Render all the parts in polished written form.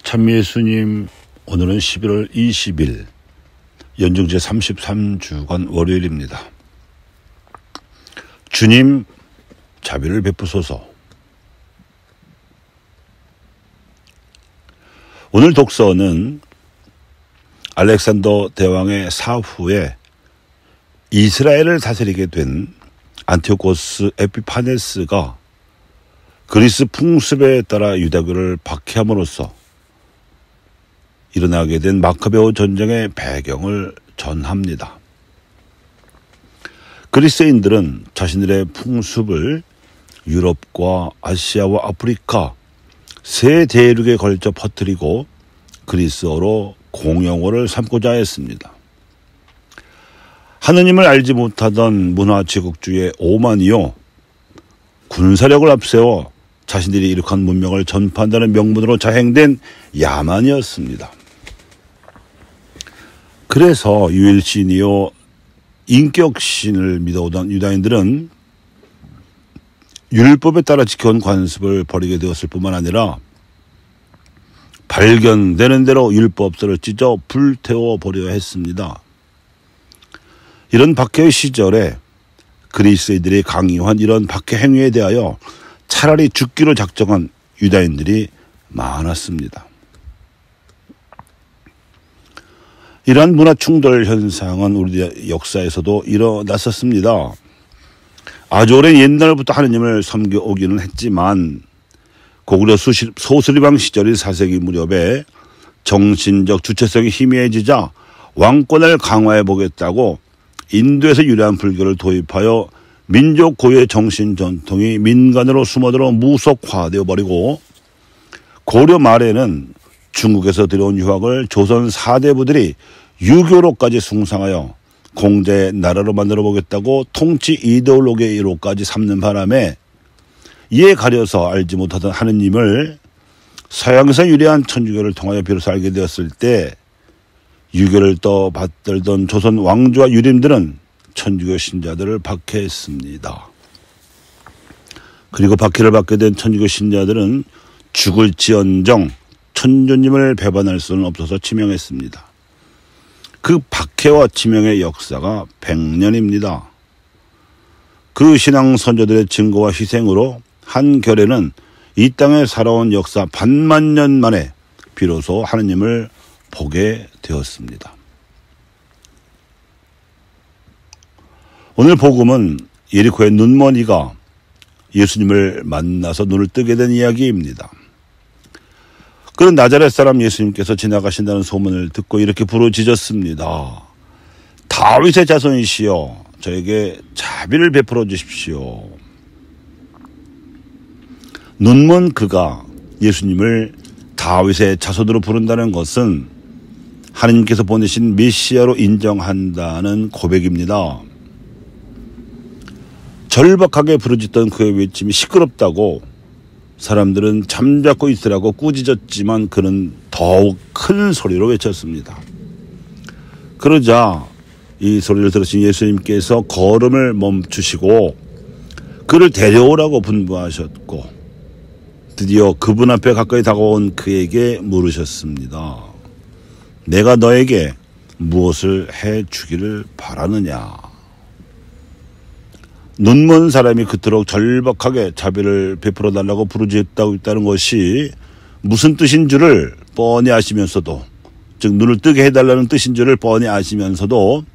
참예수님, 오늘은 11월 20일 연중제 33주간 월요일입니다. 주님 자비를 베푸소서. 오늘 독서는 알렉산더 대왕의 사후에 이스라엘을 다스리게 된 안티오코스 에피파네스가 그리스 풍습에 따라 유다교를 박해함으로써 일어나게 된 마카베오 전쟁의 배경을 전합니다. 그리스인들은 자신들의 풍습을 유럽과 아시아와 아프리카 세 대륙에 걸쳐 퍼뜨리고 그리스어로 공용어를 삼고자 했습니다. 하느님을 알지 못하던 문화제국주의 오만이요, 군사력을 앞세워 자신들이 이룩한 문명을 전파한다는 명분으로 자행된 야만이었습니다. 그래서 유일신이요 인격신을 믿어오던 유다인들은 율법에 따라 지켜온 관습을 버리게 되었을 뿐만 아니라 발견되는 대로 율법서를 찢어 불태워 버려야 했습니다. 이런 박해의 시절에 그리스인들이 강요한 이런 박해 행위에 대하여 차라리 죽기로 작정한 유다인들이 많았습니다. 이러한 문화 충돌 현상은 우리 역사에서도 일어났었습니다. 아주 오랜 옛날부터 하느님을 섬겨오기는 했지만 고구려 소수리방 시절인 4세기 무렵에 정신적 주체성이 희미해지자 왕권을 강화해보겠다고 인도에서 유래한 불교를 도입하여 민족 고유의 정신 전통이 민간으로 숨어들어 무속화되어 버리고, 고려 말에는 중국에서 들여온 유학을 조선 사대부들이 유교로까지 숭상하여 공자의 나라로 만들어 보겠다고 통치 이데올로기로까지 삼는 바람에 이에 가려서 알지 못하던 하느님을 서양에서 유래한 천주교를 통하여 비로소 알게 되었을 때 유교를 또 받들던 조선 왕조와 유림들은 천주교 신자들을 박해했습니다. 그리고 박해를 받게 된 천주교 신자들은 죽을지언정 천주님을 배반할 수는 없어서 치명했습니다. 그 박해와 치명의 역사가 100년입니다. 그 신앙 선조들의 증거와 희생으로 한결에는 이 땅에 살아온 역사 반만 년 만에 비로소 하느님을 보게 되었습니다. 오늘 복음은 예리코의 눈머니가 예수님을 만나서 눈을 뜨게 된 이야기입니다. 그런 나자렛 사람 예수님께서 지나가신다는 소문을 듣고 이렇게 부르짖었습니다. 다윗의 자손이시여, 저에게 자비를 베풀어 주십시오. 눈먼 그가 예수님을 다윗의 자손으로 부른다는 것은 하느님께서 보내신 메시아로 인정한다는 고백입니다. 절박하게 부르짖던 그의 외침이 시끄럽다고 사람들은 잠자고 있으라고 꾸짖었지만 그는 더욱 큰 소리로 외쳤습니다. 그러자 이 소리를 들으신 예수님께서 걸음을 멈추시고 그를 데려오라고 분부하셨고, 드디어 그분 앞에 가까이 다가온 그에게 물으셨습니다. 내가 너에게 무엇을 해주기를 바라느냐? 눈먼 사람이 그토록 절박하게 자비를 베풀어 달라고 부르짖었다고 있다는 것이 무슨 뜻인 줄을 뻔히 아시면서도, 즉 눈을 뜨게 해달라는 뜻인 줄을 뻔히 아시면서도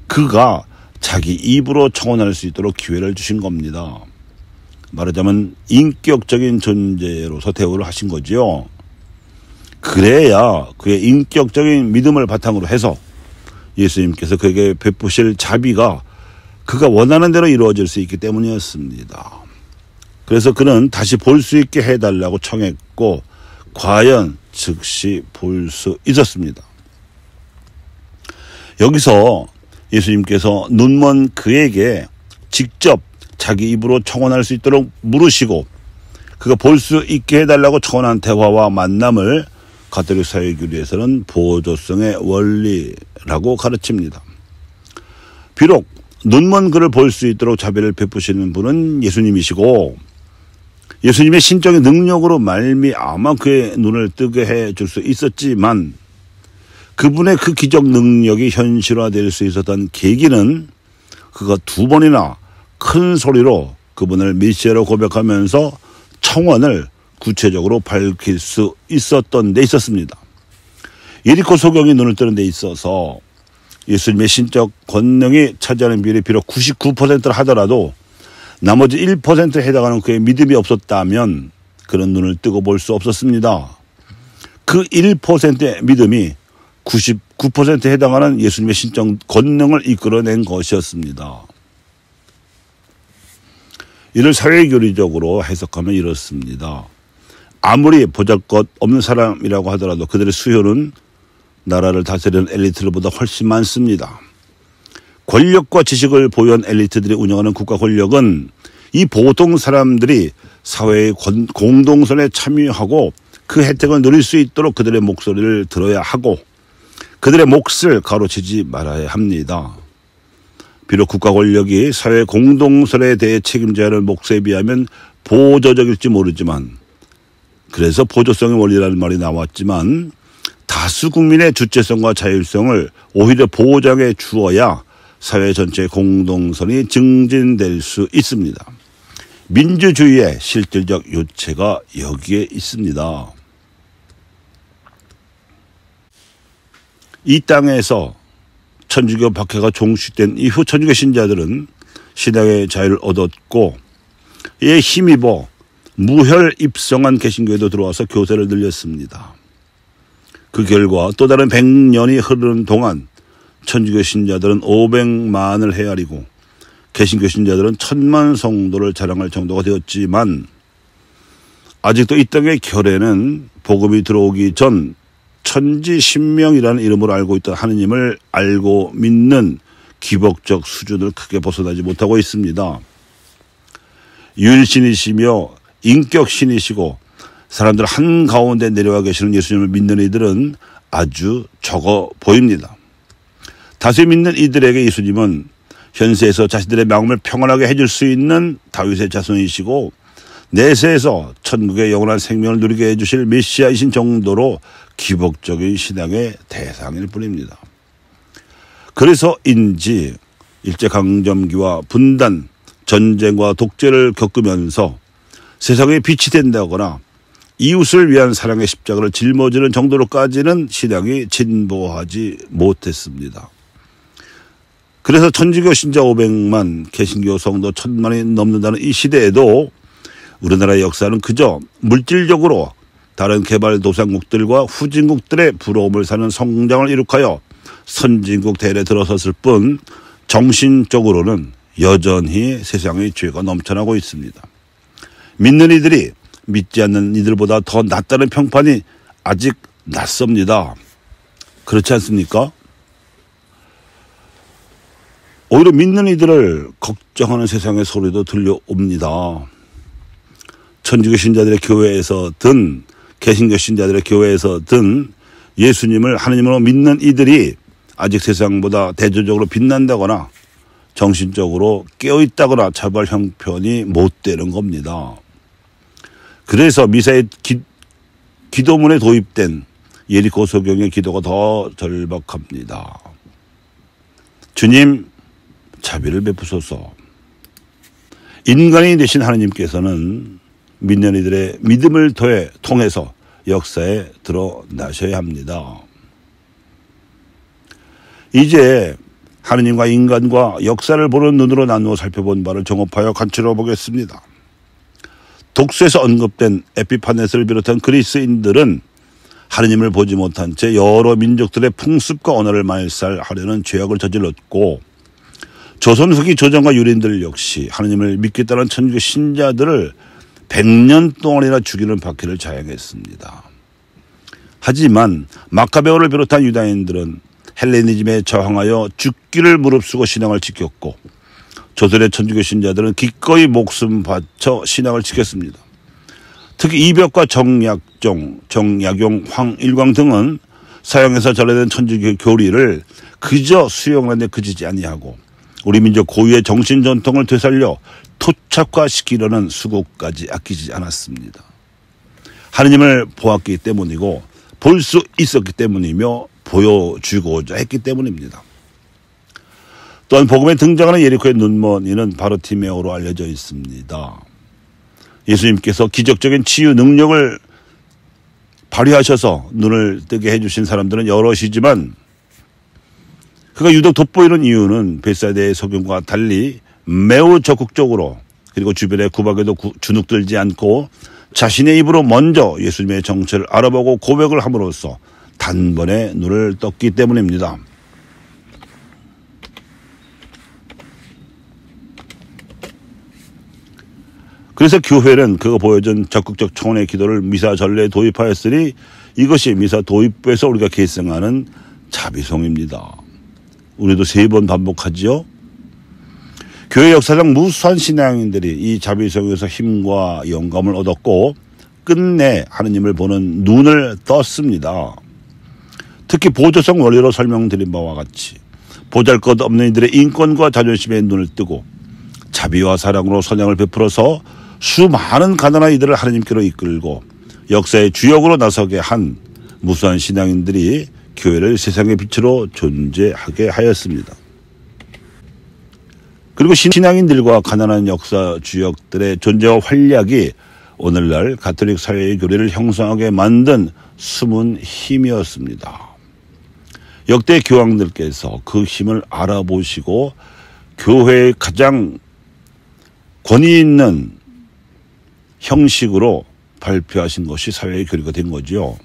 그가 자기 입으로 청혼할 수 있도록 기회를 주신 겁니다. 말하자면 인격적인 존재로서 대우를 하신 거지요. 그래야 그의 인격적인 믿음을 바탕으로 해서 예수님께서 그에게 베푸실 자비가 그가 원하는 대로 이루어질 수 있기 때문이었습니다. 그래서 그는 다시 볼 수 있게 해달라고 청했고, 과연 즉시 볼 수 있었습니다. 여기서 예수님께서 눈먼 그에게 직접 자기 입으로 청혼할 수 있도록 물으시고 그가 볼 수 있게 해달라고 청혼한 대화와 만남을 가톨릭 사회교리에서는 보조성의 원리라고 가르칩니다. 비록 눈먼 그를 볼 수 있도록 자비를 베푸시는 분은 예수님이시고 예수님의 신적인 능력으로 말미암아 그의 눈을 뜨게 해줄 수 있었지만 그분의 그 기적 능력이 현실화될 수 있었던 계기는 그가 2번이나 큰 소리로 그분을 메시아로 고백하면서 청원을 구체적으로 밝힐 수 있었던 데 있었습니다. 예리코 소경이 눈을 뜨는 데 있어서 예수님의 신적 권능이 차지하는 비율이 비록 99%를 하더라도 나머지 1%에 해당하는 그의 믿음이 없었다면 그런 눈을 뜨고 볼 수 없었습니다. 그 1%의 믿음이 99%에 해당하는 예수님의 신적 권능을 이끌어낸 것이었습니다. 이를 사회교리적으로 해석하면 이렇습니다. 아무리 보잘것 없는 사람이라고 하더라도 그들의 수요는 나라를 다스리는 엘리트들보다 훨씬 많습니다. 권력과 지식을 보유한 엘리트들이 운영하는 국가 권력은 이 보통 사람들이 사회의 공동선에 참여하고 그 혜택을 누릴 수 있도록 그들의 목소리를 들어야 하고 그들의 몫을 가로채지 말아야 합니다. 비록 국가 권력이 사회 공동선에 대해 책임져야 하는 몫에 비하면 보조적일지 모르지만 그래서 보조성의 원리라는 말이 나왔지만 다수 국민의 주체성과 자율성을 오히려 보장해 주어야 사회 전체의 공동선이 증진될 수 있습니다. 민주주의의 실질적 요체가 여기에 있습니다. 이 땅에서 천주교 박해가 종식된 이후 천주교 신자들은 신앙의 자유를 얻었고 이에 힘입어 무혈 입성한 개신교에도 들어와서 교세를 늘렸습니다. 그 결과 또 다른 100년이 흐르는 동안 천주교 신자들은 500만을 헤아리고 개신교 신자들은 1000만 성도를 자랑할 정도가 되었지만 아직도 이 땅의 결에는 복음이 들어오기 전 천지신명이라는 이름으로 알고 있던 하느님을 알고 믿는 기복적 수준을 크게 벗어나지 못하고 있습니다. 유일신이시며 인격신이시고 사람들 한가운데 내려와 계시는 예수님을 믿는 이들은 아주 적어 보입니다. 다수 믿는 이들에게 예수님은 현세에서 자신들의 마음을 평안하게 해줄 수 있는 다윗의 자손이시고 내세에서 천국의 영원한 생명을 누리게 해주실 메시아이신 정도로 기복적인 신앙의 대상일 뿐입니다. 그래서인지 일제강점기와 분단, 전쟁과 독재를 겪으면서 세상에 빛이 된다거나 이웃을 위한 사랑의 십자가를 짊어지는 정도로까지는 신앙이 진보하지 못했습니다. 그래서 천주교 신자 500만, 개신교 성도 1000만이 넘는다는 이 시대에도 우리나라의 역사는 그저 물질적으로 다른 개발도상국들과 후진국들의 부러움을 사는 성장을 이룩하여 선진국 대열에 들어섰을 뿐 정신적으로는 여전히 세상의 죄가 넘쳐나고 있습니다. 믿는 이들이 믿지 않는 이들보다 더 낫다는 평판이 아직 낫습니다. 그렇지 않습니까? 오히려 믿는 이들을 걱정하는 세상의 소리도 들려옵니다. 천주교 신자들의 교회에서든 개신교 신자들의 교회에서든 예수님을 하느님으로 믿는 이들이 아직 세상보다 대조적으로 빛난다거나 정신적으로 깨어있다거나 자발 형편이 못 되는 겁니다. 그래서 미사의 기도문에 도입된 예리코 소경의 기도가 더 절박합니다. 주님, 자비를 베푸소서. 인간이 되신 하느님께서는 믿는 이들의 믿음을 통해서 역사에 드러나셔야 합니다. 이제 하느님과 인간과 역사를 보는 눈으로 나누어 살펴본 바를 종합하여 간추려 보겠습니다. 독서에서 언급된 에피파네스를 비롯한 그리스인들은 하느님을 보지 못한 채 여러 민족들의 풍습과 언어를 말살하려는 죄악을 저질렀고 조선 후기 조정과 유린들 역시 하느님을 믿겠다는 천주교 신자들을 100년 동안이나 죽이는 박해를 자행했습니다. 하지만 마카베오를 비롯한 유다인들은 헬레니즘에 저항하여 죽기를 무릅쓰고 신앙을 지켰고 조선의 천주교 신자들은 기꺼이 목숨 바쳐 신앙을 지켰습니다. 특히 이벽과 정약용, 황일광 등은 서양에서 전해된 천주교 교리를 그저 수용하는 데 그치지 아니하고 우리 민족 고유의 정신 전통을 되살려 토착화시키려는 수고까지 아끼지 않았습니다. 하느님을 보았기 때문이고 볼 수 있었기 때문이며 보여주고자 했기 때문입니다. 또한 복음에 등장하는 예리코의 눈먼이는 바르티메오로 알려져 있습니다. 예수님께서 기적적인 치유 능력을 발휘하셔서 눈을 뜨게 해주신 사람들은 여럿이지만 그가 유독 돋보이는 이유는 벳사이다의 소경과 달리 매우 적극적으로 그리고 주변의 구박에도 주눅들지 않고 자신의 입으로 먼저 예수님의 정체를 알아보고 고백을 함으로써 단번에 눈을 떴기 때문입니다. 그래서 교회는 그가 보여준 적극적 청원의 기도를 미사 전례에 도입하였으니 이것이 미사 도입부에서 우리가 계승하는 자비송입니다. 우리도 3번 반복하지요. 교회 역사상 무수한 신앙인들이 이 자비송에서 힘과 영감을 얻었고 끝내 하느님을 보는 눈을 떴습니다. 특히 보조성 원리로 설명드린 바와 같이 보잘것없는 이들의 인권과 자존심에 눈을 뜨고 자비와 사랑으로 선양을 베풀어서 수많은 가난한 이들을 하느님께로 이끌고 역사의 주역으로 나서게 한 무수한 신앙인들이 교회를 세상의 빛으로 존재하게 하였습니다. 그리고 신앙인들과 가난한 역사 주역들의 존재와 활약이 오늘날 가톨릭 사회의 교리를 형성하게 만든 숨은 힘이었습니다. 역대 교황들께서 그 힘을 알아보시고 교회의 가장 권위 있는 형식으로 발표하신 것이 사회의 교리가 된 거죠.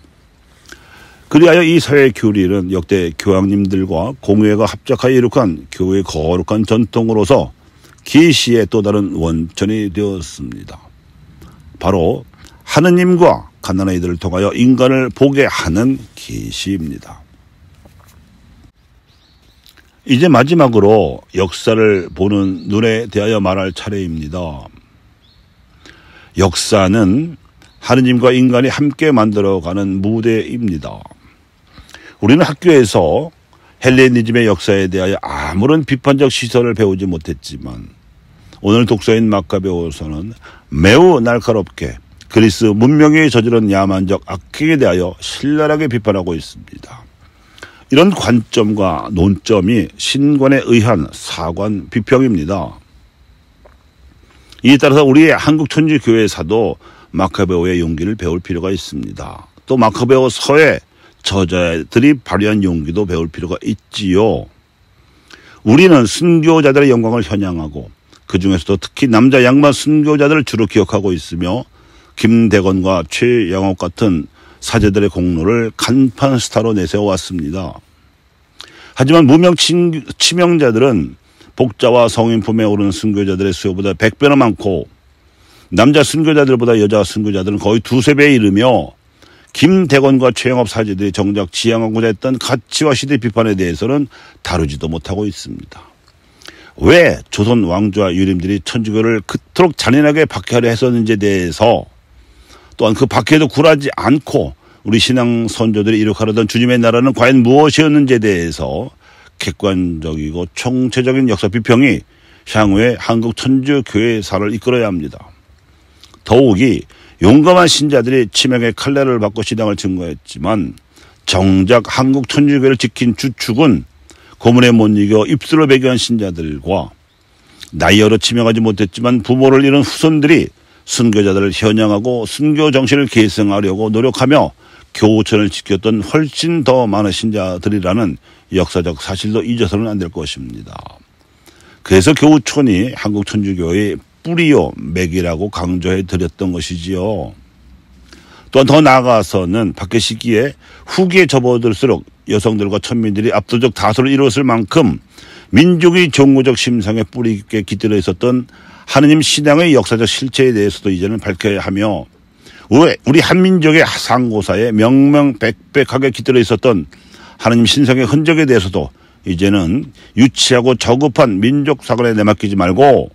그리하여 이 사회의 교리는 역대 교황님들과 공회가 합작하여 이룩한 교회의 거룩한 전통으로서 계시의 또 다른 원천이 되었습니다. 바로 하느님과 가난한 이들을 통하여 인간을 보게 하는 계시입니다. 이제 마지막으로 역사를 보는 눈에 대하여 말할 차례입니다. 역사는 하느님과 인간이 함께 만들어가는 무대입니다. 우리는 학교에서 헬레니즘의 역사에 대하여 아무런 비판적 시선을 배우지 못했지만 오늘 독서인 마카베오서는 매우 날카롭게 그리스 문명이 저지른 야만적 악행에 대하여 신랄하게 비판하고 있습니다. 이런 관점과 논점이 신관에 의한 사관 비평입니다. 이에 따라서 우리의 한국천주교회사도 마카베오의 용기를 배울 필요가 있습니다. 또 마카베오 서의 저자들이 발휘한 용기도 배울 필요가 있지요. 우리는 순교자들의 영광을 현양하고 그 중에서도 특히 남자 양반 순교자들을 주로 기억하고 있으며 김대건과 최영옥 같은 사제들의 공로를 간판 스타로 내세워왔습니다. 하지만 무명 치명자들은 복자와 성인품에 오르는 순교자들의 수요보다 100배나 많고 남자 순교자들보다 여자 순교자들은 거의 2~3배에 이르며 김대건과 최영업 사제들이 정작 지향하고자 했던 가치와 시대 비판에 대해서는 다루지도 못하고 있습니다. 왜 조선 왕조와 유림들이 천주교를 그토록 잔인하게 박해하려 했었는지에 대해서 또한 그 박해에도 굴하지 않고 우리 신앙 선조들이 이룩하려던 주님의 나라는 과연 무엇이었는지에 대해서 객관적이고 총체적인 역사 비평이 향후에 한국 천주교회사를 이끌어야 합니다. 더욱이 용감한 신자들이 치명의 칼날을 받고 신앙을 증거했지만 정작 한국 천주교회를 지킨 주축은 고문에 못 이겨 입술을 배교한 신자들과 나이 어려 치명하지 못했지만 부모를 잃은 후손들이 순교자들을 현양하고 순교 정신을 계승하려고 노력하며 교우천을 지켰던 훨씬 더 많은 신자들이라는 역사적 사실도 잊어서는 안 될 것입니다. 그래서 교우촌이 한국 천주교의 뿌리요 맥이라고 강조해 드렸던 것이지요. 또한 더 나아가서는 박해 시기에 후기에 접어들수록 여성들과 천민들이 압도적 다수를 이루었을 만큼 민족의 종교적 심상에 뿌리 깊게 깃들어 있었던 하느님 신앙의 역사적 실체에 대해서도 이제는 밝혀야 하며 우리 한민족의 상고사에 명명백백하게 깃들어 있었던 하느님 신성의 흔적에 대해서도 이제는 유치하고 저급한 민족 사관에 내맡기지 말고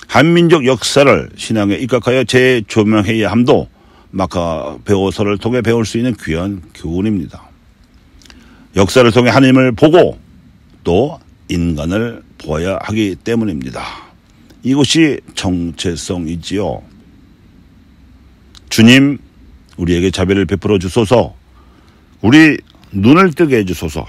한민족 역사를 신앙에 입각하여 재조명해야 함도 마카베오서를 통해 배울 수 있는 귀한 교훈입니다. 역사를 통해 하느님을 보고 또 인간을 보아야 하기 때문입니다. 이것이 정체성이지요. 주님, 우리에게 자비를 베풀어 주소서. 우리 눈을 뜨게 해 주소서.